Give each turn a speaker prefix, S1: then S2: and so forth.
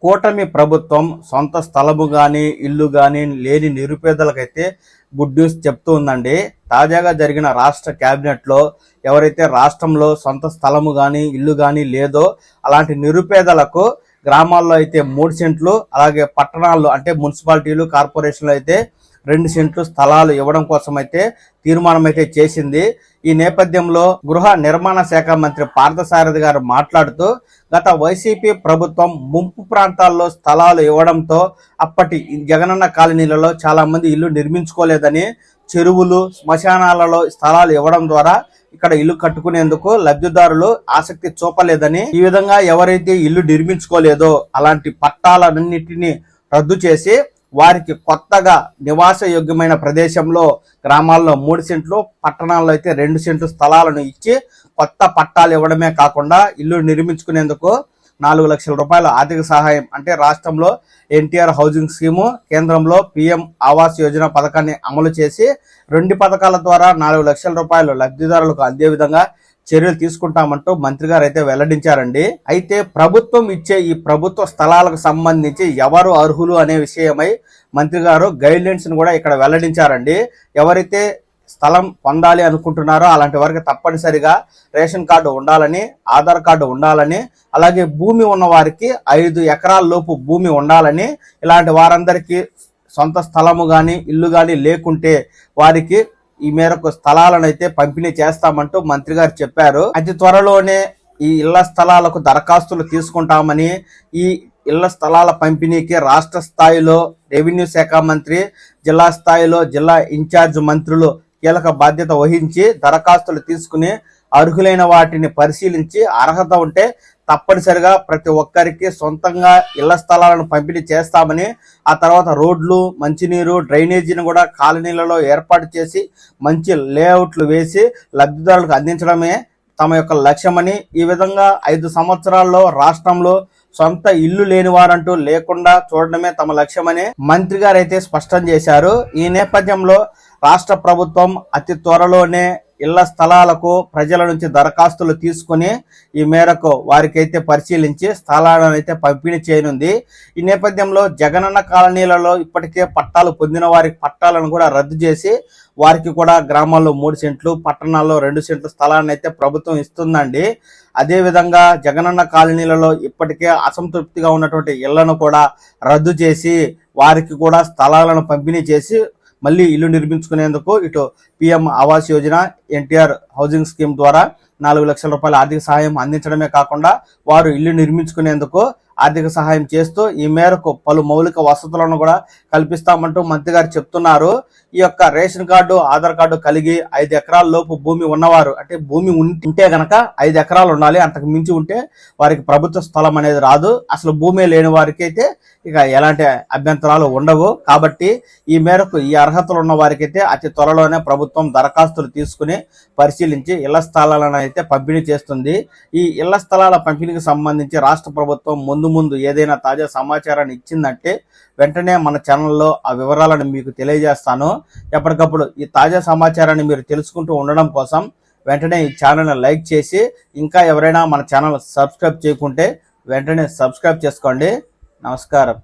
S1: కూటమి ప్రభుత్వం సొంత స్థలము కానీ ఇల్లు కానీ లేని నిరుపేదలకైతే గుడ్ న్యూస్ చెప్తూ ఉందండి. తాజాగా జరిగిన రాష్ట్ర క్యాబినెట్లో ఎవరైతే రాష్ట్రంలో సొంత స్థలము కానీ ఇల్లు కానీ లేదో అలాంటి నిరుపేదలకు గ్రామాల్లో అయితే 3 సెంట్లు, అలాగే పట్టణాల్లో అంటే మున్సిపాలిటీలు కార్పొరేషన్లు అయితే 2 సెంట్లు స్థలాలు ఇవ్వడం కోసం అయితే తీర్మానం అయితే చేసింది. ఈ నేపథ్యంలో గృహ నిర్మాణ శాఖ మంత్రి పార్థసారథి గారు మాట్లాడుతూ గత వైసీపీ ప్రభుత్వం ముంపు ప్రాంతాల్లో స్థలాలు ఇవ్వడంతో అప్పటి జగనన్న కాలనీలలో చాలా మంది ఇల్లు నిర్మించుకోలేదని, చెరువులు శ్మశానాలలో స్థలాలు ఇవ్వడం ద్వారా ఇక్కడ ఇల్లు కట్టుకునేందుకు లబ్ధిదారులు ఆసక్తి చూపలేదని, ఈ విధంగా ఎవరైతే ఇల్లు నిర్మించుకోలేదో అలాంటి పట్టాలన్నింటినీ రద్దు చేసి వారికి కొత్తగా నివాస యోగ్యమైన ప్రదేశంలో గ్రామాల్లో 3 సెంట్లు, పట్టణాల్లో అయితే 2 సెంట్లు స్థలాలను ఇచ్చి కొత్త పట్టాలు ఇవ్వడమే కాకుండా ఇల్లు నిర్మించుకునేందుకు 4 లక్షల రూపాయల ఆర్థిక సహాయం అంటే రాష్ట్రంలో ఎన్టీఆర్ హౌసింగ్ స్కీము, కేంద్రంలో పిఎం ఆవాస్ యోజన పథకాన్ని అమలు చేసి 2 పథకాల ద్వారా 4 లక్షల రూపాయలు లబ్ధిదారులకు అందే విధంగా చర్యలు తీసుకుంటామంటూ మంత్రి గారు అయితే వెల్లడించారండి. అయితే ప్రభుత్వం ఇచ్చే ఈ ప్రభుత్వ స్థలాలకు సంబంధించి ఎవరు అర్హులు అనే విషయమై మంత్రి గారు గైడ్ లైన్స్ ను కూడా ఇక్కడ వెల్లడించారండి. ఎవరైతే స్థలం పొందాలి అనుకుంటున్నారో అలాంటి వారికి తప్పనిసరిగా రేషన్ కార్డు ఉండాలని, ఆధార్ కార్డు ఉండాలని, అలాగే భూమి ఉన్న వారికి 5 ఎకరాల లోపు భూమి ఉండాలని, ఇలాంటి వారందరికీ సొంత స్థలము కానీ ఇల్లు కానీ లేకుంటే వారికి ఈ మేరకు స్థలాలను అయితే పంపిణీ చేస్తామంటూ మంత్రి గారు చెప్పారు. అతి త్వరలోనే ఈ ఇళ్ల స్థలాలకు దరఖాస్తులు తీసుకుంటామని, ఈ ఇళ్ల స్థలాల పంపిణీకి రాష్ట్ర స్థాయిలో రెవెన్యూ శాఖ మంత్రి, జిల్లా స్థాయిలో జిల్లా ఇన్ఛార్జ్ మంత్రులు కీలక బాధ్యత వహించి దరఖాస్తులు తీసుకుని అర్హులైన వాటిని పరిశీలించి అర్హత ఉంటే తప్పనిసరిగా ప్రతి ఒక్కరికి సొంతంగా ఇళ్ల స్థలాలను పంపిణీ చేస్తామని, ఆ తర్వాత రోడ్లు, మంచినీరు, డ్రైనేజీని కూడా కాలనీలలో ఏర్పాటు చేసి మంచి లేఅవుట్లు వేసి లబ్ధిదారులకు అందించడమే తమ యొక్క లక్ష్యమని, ఈ విధంగా 5 సంవత్సరాల్లో రాష్ట్రంలో సొంత ఇల్లు లేని వారంటూ లేకుండా చూడడమే తమ లక్ష్యమని మంత్రి గారు అయితే స్పష్టం చేశారు. ఈ నేపథ్యంలో రాష్ట్ర ప్రభుత్వం అతి త్వరలోనే ఇళ్ల స్థలాలకు ప్రజల నుంచి దరఖాస్తులు తీసుకుని ఈ మేరకు వారికైతే పరిశీలించి స్థలాలను అయితే పంపిణీ చేయనుంది. ఈ నేపథ్యంలో జగనన్న కాలనీలలో ఇప్పటికే పట్టాలు పొందిన వారికి పట్టాలను కూడా రద్దు చేసి వారికి కూడా గ్రామాల్లో 3 సెంట్లు, పట్టణాల్లో 2 సెంట్లు స్థలాన్ని అయితే ప్రభుత్వం ఇస్తుందండి. అదేవిధంగా జగనన్న కాలనీలలో ఇప్పటికే అసంతృప్తిగా ఉన్నటువంటి ఇళ్లను కూడా రద్దు చేసి వారికి కూడా స్థలాలను పంపిణీ చేసి మళ్ళీ ఇల్లు నిర్మించుకునేందుకు ఇటు PM Awas Yojana, NTR housing scheme ద్వారా 4 లక్షల రూపాయల ఆర్థిక సహాయం అందించడమే కాకుండా వారు ఇల్లు నిర్మించుకునేందుకు ఆర్థిక సహాయం చేస్తూ ఈ మేరకు పలు మౌలిక వసతులను కూడా కల్పిస్తామంటూ మంత్రి గారు చెప్తున్నారు. ఈ యొక్క రేషన్ కార్డు, ఆధార్ కార్డు కలిగి 5 ఎకరాల లోపు భూమి ఉన్నవారు, అంటే భూమి ఉంటే గనక 5 ఎకరాలు ఉండాలి, అంతకు మించి ఉంటే వారికి ప్రభుత్వ స్థలం అనేది రాదు. అసలు భూమి లేని వారికి అయితే ఇక ఎలాంటి అభ్యంతరాలు ఉండవు. కాబట్టి ఈ మేరకు ఈ అర్హతలు ఉన్న వారికి అయితే అతి త్వరలోనే ప్రభుత్వం దరఖాస్తులు తీసుకుని పరిశీలించి ఇళ్ల స్థలాలను అయితే పంపిణీ చేస్తుంది. ఈ ఇళ్ల స్థలాల పంపిణీకి సంబంధించి రాష్ట్ర ప్రభుత్వం ముందు ఏదైనా తాజా సమాచారాన్ని ఇచ్చిందంటే వెంటనే మన ఛానల్లో ఆ వివరాలను మీకు తెలియజేస్తాను. ఎప్పటికప్పుడు ఈ తాజా సమాచారాన్ని మీరు తెలుసుకుంటూ ఉండడం కోసం వెంటనే ఈ ఛానల్ని లైక్ చేసి, ఇంకా ఎవరైనా మన ఛానల్ సబ్స్క్రైబ్ చేయకుంటే వెంటనే సబ్స్క్రైబ్ చేసుకోండి. నమస్కారం.